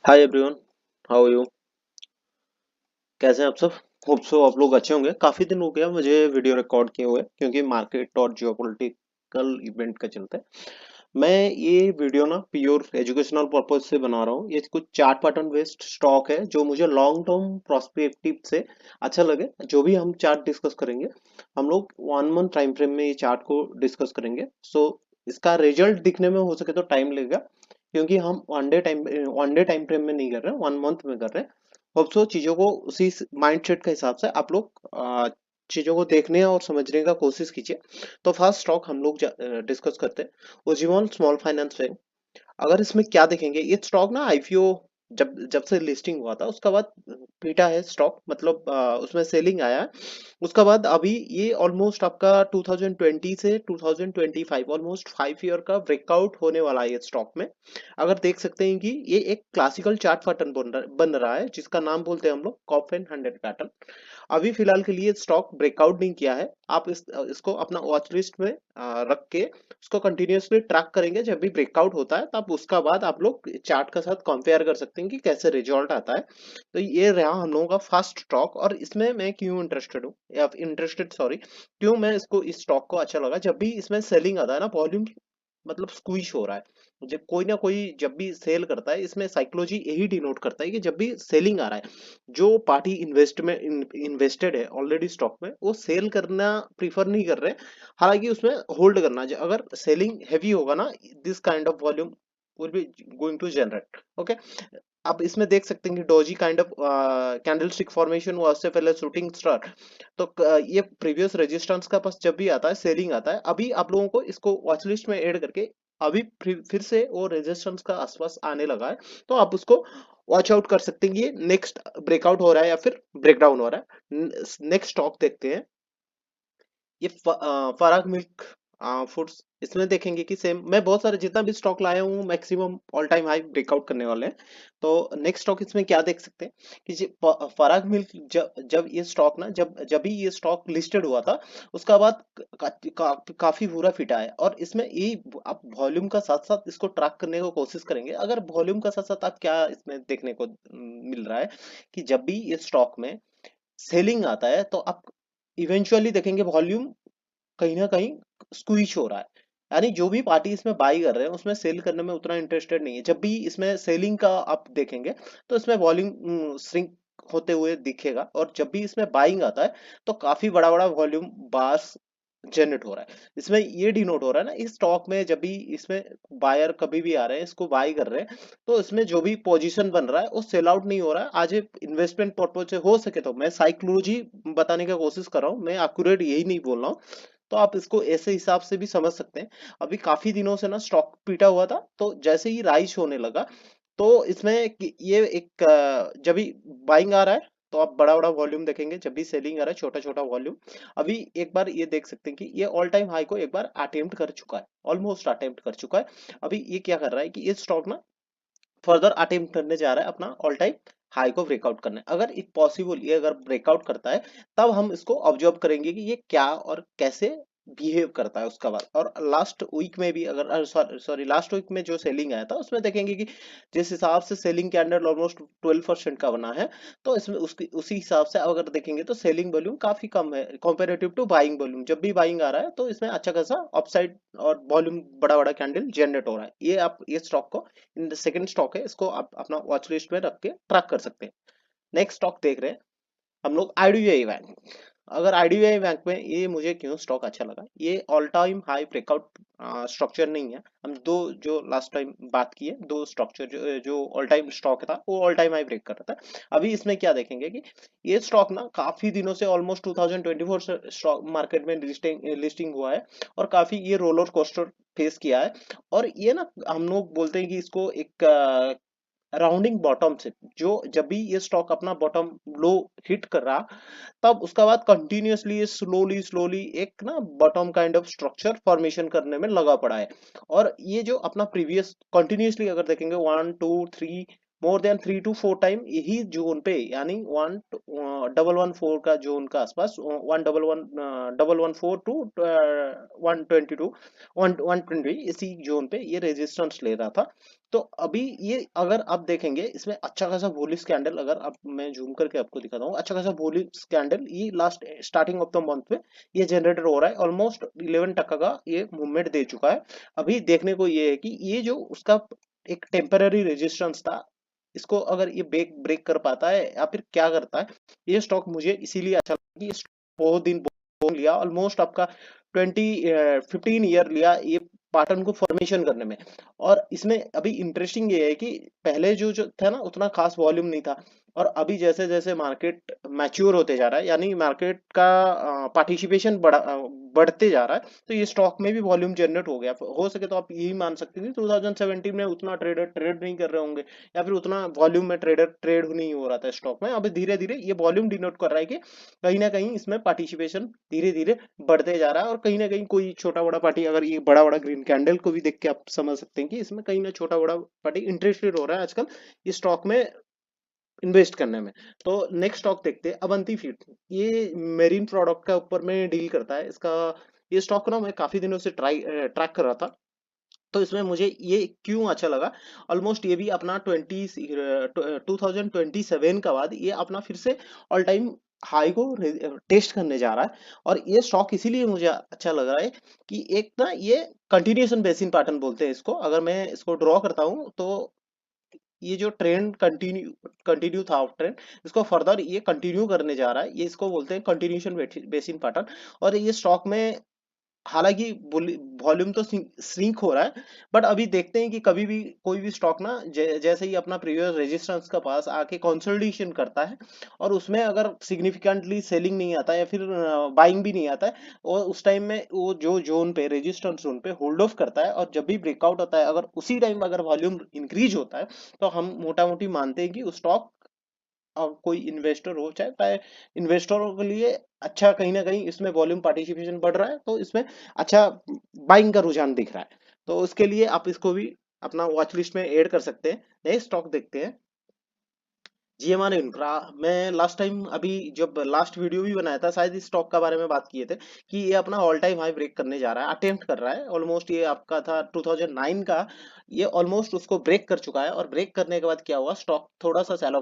Hi everyone, how are you? कैसे हैं आप सब? होप सो आप लोग अच्छे होंगे। काफी दिन हो गया मुझे वीडियो रिकॉर्ड किए हुए क्योंकि मार्केट और जियोपॉलिटिकल इवेंट के चलते मैं ये वीडियो ना प्योर एजुकेशनल पर्पज से बना रहा हूँ। ये कुछ चार्ट पैटर्न बेस्ड स्टॉक है जो मुझे लॉन्ग टर्म प्रोस्पेक्टिव से अच्छा लगे। जो भी हम चार्ट डिस्कस करेंगे, हम लोग 1 मंथ टाइम फ्रेम में ये चार्ट को डिस्कस करेंगे। सो इसका रिजल्ट दिखने में हो सके तो टाइम लगेगा क्योंकि हम वन डे टाइम फ्रेम में नहीं कर रहे हैं, 1 मंथ में कर रहे हैं। होप सो चीजों को उसी माइंड सेट के हिसाब से आप लोग चीजों को देखने और समझने का कोशिश कीजिए। तो फर्स्ट स्टॉक हम लोग डिस्कस करते हैं, उज्जीवन स्मॉल फाइनेंस बैंक। अगर इसमें क्या देखेंगे, ये स्टॉक ना आईपीओ जब जब से लिस्टिंग हुआ था उसका बाद पीटा है स्टॉक, मतलब उसमें सेलिंग आया है। उसका बाद अभी ये ऑलमोस्ट आपका 2020 से 2025 ऑलमोस्ट 5 ईयर का ब्रेकआउट होने वाला है ये स्टॉक में। अगर देख सकते हैं कि ये एक क्लासिकल चार्ट पैटर्न बन रहा है जिसका नाम बोलते हैं हम लोग कॉफेन 100 पैटर्न। अभी फिलहाल के लिए स्टॉक ब्रेकआउट नहीं किया है। आप इसको अपना वॉच लिस्ट में रख के उसको कंटिन्यूअसली ट्रैक करेंगे। जब भी ब्रेकआउट होता है तब उसका बाद आप लोग चार्ट के साथ कंपेयर कर सकते हैं कि कैसे रिजल्ट आता है। तो ये रहा हम लोगों का फर्स्ट स्टॉक। और इसमें मैं क्यों इंटरेस्टेड हूँ या इंटरेस्टेड सॉरी, क्यों मैं इसको इस स्टॉक को अच्छा लगा, जब भी इसमें सेलिंग आता है ना, वॉल्यूम मतलब स्क्वीज हो रहा है। जब कोई ना कोई जब भी सेल करता है, इसमें साइकोलॉजी यही डिनोट करता है कि जब भी सेलिंग आ रहा है, जो पार्टी इन्वेस्टेड है ऑलरेडी स्टॉक में, वो सेल करना प्रीफर नहीं कर रहे। हालांकि उसमें होल्ड करना, अगर सेलिंग हैवी होगा ना, this kind of volume will be going to generate. Okay, आप इसमें देख सकते हैं कि doji kind of candlestick formation हुआ, उससे पहले शूटिंग स्टार। तो ये प्रीवियस रेजिस्टेंस का पास जब भी आता है, सेलिंग आता है, अभी आप लोगों को इसको वॉच लिस्ट में ऐड करके अभी फिर से वो रेजिस्टेंस का आसपास आने लगा है। तो आप उसको वॉच आउट कर सकते हैं कि ये नेक्स्ट ब्रेकआउट हो रहा है या फिर ब्रेकडाउन हो रहा है। नेक्स्ट स्टॉक देखते हैं, ये फराग मिल्क फूड्स। इसमें देखेंगे कि सेम मैं बहुत सारे जितना भी स्टॉक लाया हूँ maximum all time high breakout करने वाले हैं। तो नेक्स्ट स्टॉक इसमें क्या देख सकते हैं कि फराग मिल्क, जब ये स्टॉक ना, जब जब भी ये स्टॉक लिस्टेड हुआ था उसका बाद काफी बुरा फिटा है। और इसमें ये आप वॉल्यूम का साथ साथ इसको ट्रैक करने को कोशिश करेंगे। अगर वॉल्यूम का साथ साथ आप क्या इसमें देखने को मिल रहा है कि जब भी ये स्टॉक में सेलिंग आता है तो आप इवेंचुअली देखेंगे वॉल्यूम कहीं ना कहीं स्क्वीज हो रहा है। यानी जो भी पार्टी इसमें बाई कर रहे हैं उसमें सेल करने में उतना इंटरेस्टेड नहीं है। जब भी इसमें सेलिंग का आप देखेंगे तो इसमें वॉल्यूम श्रिंक होते हुए दिखेगा। और जब भी इसमें बाइंग आता है तो काफी बड़ा बड़ा वॉल्यूम बार्स जनरेट हो रहा है। इसमें ये डिनोट हो रहा है ना, इस स्टॉक में जब भी इसमें बायर कभी भी आ रहे हैं, इसको बाई कर रहे हैं, तो इसमें जो भी पोजीशन बन रहा है वो सेल आउट नहीं हो रहा है। आज इन्वेस्टमेंट पर्पज से हो सके तो, मैं साइकोलॉजी बताने की कोशिश कर रहा हूँ, मैं एक्यूरेट यही नहीं बोल रहा हूँ। तो आप इसको ऐसे हिसाब से भी समझ सकते हैं। अभी काफी दिनों से ना स्टॉक पीटा हुआ था, तो जैसे ही राइज होने लगा तो इसमें ये एक जब भी बाइंग आ रहा है तो आप बड़ा बड़ा वॉल्यूम देखेंगे, जब भी सेलिंग आ रहा है छोटा छोटा वॉल्यूम। अभी एक बार ये देख सकते हैं कि ये ऑल टाइम हाई को एक बार अटेम्प्ट कर चुका है, ऑलमोस्ट अटेम्प्ट कर चुका है। अभी ये क्या कर रहा है कि ये स्टॉक ना फर्दर अटेम्प्ट करने जा रहा है अपना ऑल टाइम हाई को ब्रेकआउट करना है। अगर इफ पॉसिबल ये अगर ब्रेकआउट करता है तब हम इसको ऑब्जर्व करेंगे कि ये क्या और कैसे बिहेव करता है उसका बाद। और लास्ट वीक में भी अगर सॉरी लास्ट वीक में जो सेलिंग आया था उसमें देखेंगे कि जिस हिसाब से सेलिंग कैंडल ऑलमोस्ट 12% का बना है, तो इसमें उसकी उसी हिसाब से अगर देखेंगे तो सेलिंग वॉल्यूम काफी कम है कंपेरेटिव टू बाइंग वॉल्यूम। जब भी बाइंग आ रहा है तो इसमें अच्छा खासा अपसाइड और वॉल्यूम बड़ा बड़ा कैंडल जनरेट हो रहा है। ये आप ये स्टॉक को, सेकंड स्टॉक है, इसको आप अपना वॉच लिस्ट में रख के ट्रैक कर सकते हैं। नेक्स्ट स्टॉक देख रहे हैं हम लोग आईडीबीआई बैंक। अगर आईडीबीआई बैंक में ये मुझे क्यों स्टॉक अच्छा लगा, ये all time high breakout structure नहीं है। हम दो जो लास्ट टाइम बात की है, दो स्ट्रक्चर जो जो ऑल टाइम स्टॉक था वो ऑल टाइम हाई ब्रेक कर रहा था। अभी इसमें क्या देखेंगे कि ये स्टॉक ना काफी दिनों से ऑलमोस्ट 2024 से स्टॉक मार्केट में लिस्टिंग हुआ है और काफी ये रोलर कोस्टर फेस किया है। और ये ना हम लोग बोलते हैं कि इसको एक राउंडिंग बॉटम से, जो जब भी ये स्टॉक अपना बॉटम लो हिट कर रहा तब उसका बाद कंटिन्यूअसली ये स्लोली स्लोली एक ना bottom kind of structure formation करने में लगा पड़ा है। और ये जो अपना प्रीवियस कंटिन्यूअसली अगर देखेंगे 1 2 3 मोर देन 3 to 4 टाइम यही जोन पे, यानी 1114 का जोन का आसपास, 1114 टू 120 इसी जोन पे ये रेजिस्टेंस ले रहा था। तो अभी ये अगर आप देखेंगे इसमें अच्छा खासा बुलिश कैंडल, अगर आप मैं जूम करके आपको दिखाता हूँ, अच्छा खासा बुलिश कैंडल ये last starting of the month में ये जनरेटर हो रहा है, ऑलमोस्ट 11% का ये मूवमेंट दे चुका है। अभी देखने को ये है कि ये जो उसका एक टेम्पररी रेजिस्टेंस था, इसको अगर ये ब्रेक कर पाता है या फिर क्या करता है, ये स्टॉक मुझे इसीलिए अच्छा लगा कि ये बहुत दिन बहुत लिया, ऑलमोस्ट आपका 15 ईयर लिया ये पैटर्न को फॉर्मेशन करने में। और इसमें अभी इंटरेस्टिंग ये है कि पहले जो था ना उतना खास वॉल्यूम नहीं था, और अभी जैसे जैसे मार्केट मैच्योर होते जा रहा है, यानी मार्केट का पार्टिसिपेशन बढ़ते जा रहा है, तो ये स्टॉक में भी वॉल्यूम जनरेट हो गया। हो सके तो आप यही मान सकते हैं 2017 में उतना ट्रेडर ट्रेड नहीं कर रहे होंगे, या फिर उतना वॉल्यूम में ट्रेडर ट्रेड नहीं हो रहा था स्टॉक में। अभी धीरे धीरे ये वॉल्यूम डिनोट कर रहा है कि कहीं ना कहीं इसमें पार्टिसिपेशन धीरे धीरे बढ़ते जा रहा है, और कहीं ना कहीं कोई छोटा बड़ा पार्टी, अगर ये बड़ा बड़ा ग्रीन कैंडल को भी देख के आप समझ सकते हैं कि इसमें कहीं ना छोटा बड़ा पार्टी इंटरेस्टेड हो रहा है आजकल इस स्टॉक में इन्वेस्ट करने में। तो नेक्स्ट स्टॉक देखते हैं अवंती फीड। ये मेरीन प्रोडक्ट का ऊपर में डील करता है, इसका ये स्टॉक ना मैं काफी दिनों से ट्रैक कर रहा था। तो इसमें मुझे ये क्यों अच्छा लगा, ऑलमोस्ट ये भी अपना 2027 का बाद ये अपना फिर से ऑल टाइम हाई को टेस्ट करने जा रहा है। और ये स्टॉक इसीलिए मुझे अच्छा लग रहा है कि एक ना ये कंटिन्यूएशन बेसिन पैटर्न बोलते हैं इसको, अगर मैं इसको ड्रॉ करता हूँ तो ये जो ट्रेंड कंटिन्यू कंटिन्यू था ऑफ ट्रेंड, इसको फर्दर ये कंटिन्यू करने जा रहा है, ये इसको बोलते हैं कंटिन्यूएशन बेसिन पैटर्न। और ये स्टॉक में हालांकि वॉल्यूम तो श्रिंक हो रहा है, बट अभी देखते हैं कि कभी भी कोई भी स्टॉक ना जैसे ही अपना प्रीवियस रेजिस्टेंस का पास आके कंसोलिडेशन करता है, और उसमें अगर सिग्निफिकेंटली सेलिंग नहीं आता है या फिर बाइंग भी नहीं आता है, और उस टाइम में वो जो जोन पे रेजिस्टेंस जोन पे होल्ड ऑफ करता है, और जब भी ब्रेकआउट होता है अगर उसी टाइम अगर वॉल्यूम इंक्रीज होता है, तो हम मोटा मोटी मानते हैं कि उस स्टॉक और कोई इन्वेस्टर हो चाहे चाहे इन्वेस्टरों के लिए अच्छा, कहीं ना कहीं इसमें वॉल्यूम पार्टिसिपेशन बढ़ रहा है, तो इसमें अच्छा बाइंग का रुझान दिख रहा है। तो उसके लिए आप इसको भी अपना वॉच लिस्ट में ऐड कर सकते हैं। नए स्टॉक देखते हैं, जीएमआर इंफ्रा। मैं लास्ट टाइम अभी जब लास्ट वीडियो भी बनाया था शायद इस स्टॉक का बारे में बात किए थे कि ये अपना ऑल टाइम हाई ब्रेक करने जा रहा है, अटेम्प्ट कर रहा है। ऑलमोस्ट ये आपका था 2009 का, ये ऑलमोस्ट उसको ब्रेक कर चुका है। और ब्रेक करने के बाद क्या हुआ, स्टॉक थोड़ा सा सेल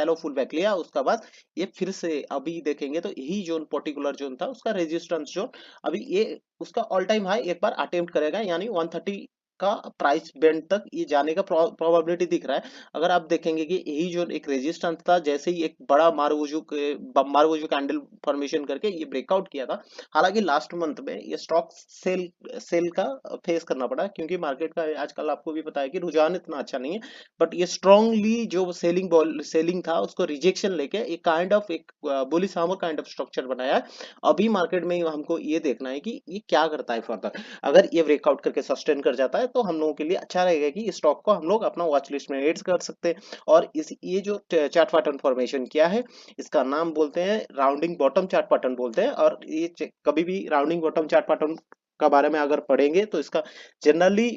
ऑफ फुल बैक लिया, उसके बाद ये फिर से अभी देखेंगे तो यही जोन पर्टिकुलर जोन था उसका रेजिस्टेंस जोन, अभी ये उसका ऑल टाइम हाई एक बार अटेम्प्ट करेगा, यानी 130 का प्राइस बैंड तक ये जाने का प्रोबेबिलिटी दिख रहा है। अगर आप देखेंगे कि यही जो एक रेजिस्टेंस था, जैसे ही एक बड़ा मारुवुजू कैंडल फॉर्मेशन करके ये ब्रेकआउट किया था। हालांकि लास्ट मंथ में ये स्टॉक सेल सेल का फेस करना पड़ा, क्योंकि मार्केट का आजकल आपको भी पता है कि रुझान इतना अच्छा नहीं है। बट ये स्ट्रांगली जो सेलिंग था उसको रिजेक्शन लेके एक काइंड ऑफ एक bullish Harmer kind of structure बनाया है। अभी मार्केट में हमको ये देखना है कि ये क्या करता है फर्दर। अगर ये ब्रेकआउट करके सस्टेन कर जाता है तो हम लोगों के लिए अच्छा रहेगा कि इस स्टॉक को हम लोग अपना वॉच लिस्ट में ऐड कर सकते हैं। और इस ये जो चार्ट पैटर्न फॉर्मेशन किया है, इसका नाम बोलते हैं राउंडिंग बॉटम चार्ट पैटर्न बोलते हैं। और ये कभी भी राउंडिंग बॉटम चार्ट पैटर्न का बारे में अगर पढ़ेंगे तो इसका जनरली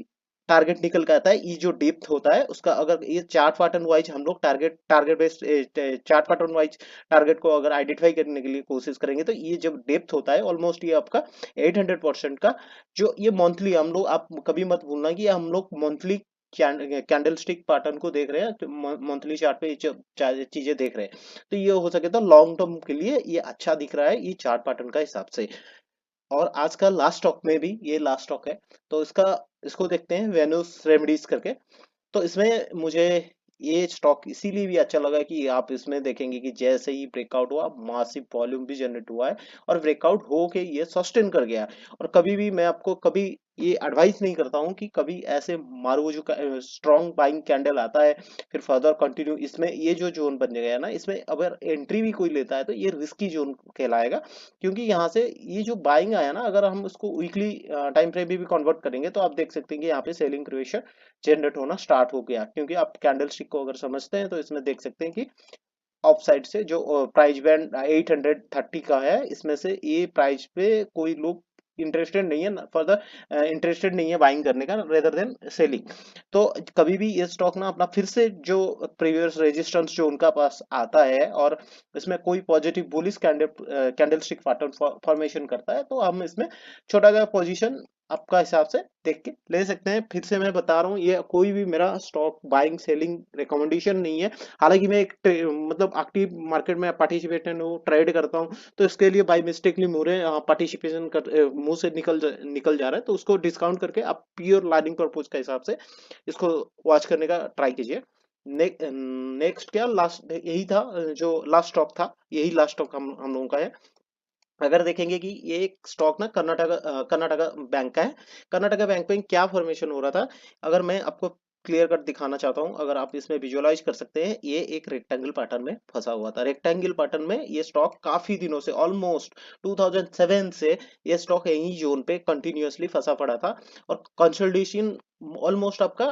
टारगेट निकल के आता है, ये जो डेप्थ होता है उसका, अगर ये चार्ट पैटर्न वाइज हम लोग target based chart pattern wise target को अगर आइडेंटिफाई करने के लिए कोशिश करेंगे, तो ये जब डेप्थ होता है ऑलमोस्ट ये आपका 800% का, जो ये मंथली हम लोग, आप कभी मत भूलना कि हम लोग मंथली कैंडल स्टिक पैटर्न को देख रहे हैं, तो मंथली चार्ट पे चीजें देख रहे हैं। तो ये हो सके तो लॉन्ग टर्म के लिए ये अच्छा दिख रहा है ये चार्ट पैटर्न का हिसाब से। और आज का लास्ट स्टॉक में भी ये लास्ट स्टॉक है, तो इसको देखते हैं वेनुस रेमेडीज करके। तो इसमें मुझे ये स्टॉक इसीलिए भी अच्छा लगा कि आप इसमें देखेंगे कि जैसे ही ब्रेकआउट हुआ मासिव वॉल्यूम भी जनरेट हुआ है, और ब्रेकआउट हो के ये सस्टेन कर गया। और कभी भी मैं आपको कभी ये एडवाइस नहीं करता हूँ कि कभी ऐसे मारो जो स्ट्रॉन्ग बाइंग कैंडल आता है फिर फर्दर कंटिन्यू, इसमें ये जो जोन बन गया ना, इसमें अगर एंट्री भी कोई लेता है तो ये रिस्की जोन कहलाएगा। क्योंकि यहाँ से ये जो बाइंग आया ना, अगर हम उसको वीकली टाइम फ्रेम में भी कन्वर्ट करेंगे तो आप देख सकते हैं कि यहाँ पे सेलिंग प्रेशर जनरेट होना स्टार्ट हो गया। क्योंकि आप कैंडल स्टिक को अगर समझते हैं तो इसमें देख सकते हैं कि ऑफ साइड से जो प्राइस बैंड 830 का है, इसमें से ये प्राइस पे कोई लोग इंटरेस्टेड नहीं है फर्दर, इंटरेस्टेड नहीं है बाइंग करने का रेदर देन सेलिंग। तो कभी भी ये स्टॉक ना अपना फिर से जो प्रीवियस रेजिस्टेंस जो उनका पास आता है और इसमें कोई positive bullish candle stick pattern formation करता है, तो हम इसमें छोटा सा पोजीशन आपका हिसाब से देख के ले सकते हैं। फिर से मैं बता रहा हूँ, ये कोई भी मेरा स्टॉक बाइंग सेलिंग रिकमेंडेशन नहीं है। हालांकि मैं एक मतलब एक्टिव मार्केट में पार्टिसिपेट हूँ, ट्रेड करता हूँ, तो इसके लिए बाई मिस्टेकली मुझे पार्टिसिपेशन कर मुंह से निकल जा रहा है, तो उसको डिस्काउंट करके आप प्योर लर्निंग पर्पज के हिसाब से इसको वॉच करने का ट्राई कीजिए। नेक्स्ट क्या लास्ट यही था, जो लास्ट स्टॉक था, यही लास्ट स्टॉक हम लोगों का है। अगर देखेंगे कि ये एक स्टॉक ना कर्नाटका बैंक का है। कर्नाटका बैंक में क्या फॉर्मेशन हो रहा था, अगर मैं आपको क्लियर कट दिखाना चाहता हूं, अगर आप इसमें विजुअलाइज कर सकते हैं, ये एक रेक्टेंगल पैटर्न में फंसा हुआ था। रेक्टेंगल पैटर्न में ये स्टॉक काफी दिनों से, ऑलमोस्ट 2007 से ये स्टॉक यही जोन पे कंटिन्यूअसली फंसा पड़ा था। और कंसोलिडेशन ऑलमोस्ट आपका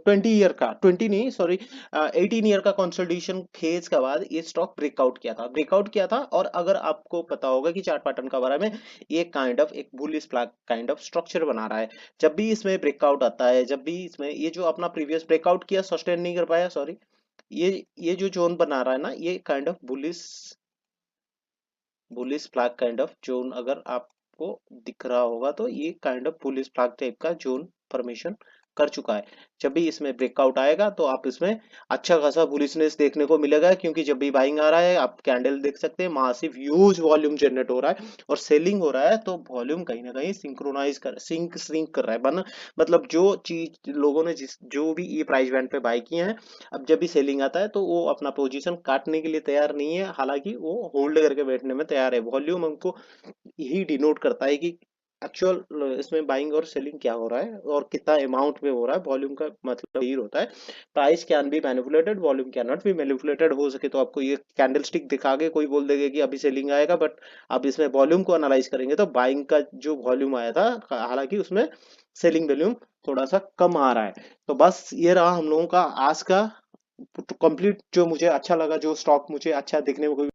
20 ईयर का, 20 नहीं सॉरी 18 ईयर का कंसोलिडेशन फेज के बाद ये स्टॉक ब्रेकआउट किया था। और अगर आपको पता होगा कि चार्ट पैटर्न का बारे में, ये काइंड ऑफ एक bullish flag kind of structure बना रहा है। जब भी इसमें ब्रेकआउट आता है, जब भी इसमें ये जो अपना प्रीवियस ब्रेकआउट किया सस्टेन नहीं कर पाया, सॉरी, ये जो जोन बना रहा है ना, ये kind of bullish flag kind of zone अगर आपको दिख रहा होगा, तो ये kind of bullish flag type का जोन फॉर्मेशन कर चुका है। जब भी इसमें ब्रेकआउट आएगा तो आप इसमें अच्छा खासा बुलिशनेस देखने को मिलेगा, क्योंकि जब भी बाइंग आ रहा है आप कैंडल देख सकते हैं, मासिव ह्यूज वॉल्यूम जनरेट हो रहा है और सेलिंग हो रहा है, तो वॉल्यूम कहीं ना कहीं सिंक्रोनाइज कर सिंक कर रहा है बना। मतलब जो चीज लोगों ने जिस जो भी ये प्राइस बैंड पे बाय किए हैं, अब जब भी सेलिंग आता है तो वो अपना पोजीशन काटने के लिए तैयार नहीं है, हालांकि वो होल्ड करके बैठने में तैयार है। वॉल्यूम हमको यही डिनोट करता है कि एक्चुअल इसमें बाइंग और सेलिंग क्या हो रहा है और कितना अमाउंट में हो रहा है। वॉल्यूम का मतलब यही होता है। Price can be manipulated, volume can not be manipulated. हो सके तो आपको ये कैंडल स्टिक दिखा के कोई बोल देगा कि अभी सेलिंग आएगा, बट आप इसमें वॉल्यूम को एनालाइज करेंगे तो बाइंग का जो वॉल्यूम आया था, हालांकि उसमें सेलिंग वॉल्यूम थोड़ा सा कम आ रहा है। तो बस ये रहा हम लोगों का आज का कंप्लीट, जो मुझे अच्छा लगा, जो स्टॉक मुझे अच्छा देखने में,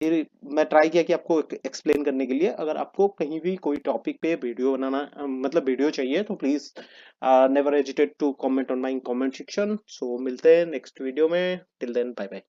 फिर मैं ट्राई किया कि आपको एक्सप्लेन करने के लिए। अगर आपको कहीं भी कोई टॉपिक पे वीडियो बनाना मतलब वीडियो चाहिए, तो please never hesitate to comment on my comment section. So मिलते हैं नेक्स्ट वीडियो में, टिल देन बाय बाय।